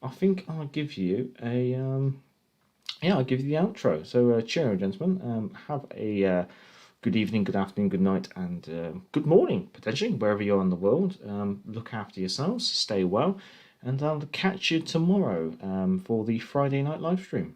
I think I'll give you I'll give you the outro. So cheerio, gentlemen. Have a good evening, good afternoon, good night, and good morning, potentially, wherever you are in the world. Look after yourselves, stay well, and I'll catch you tomorrow for the Friday night live stream.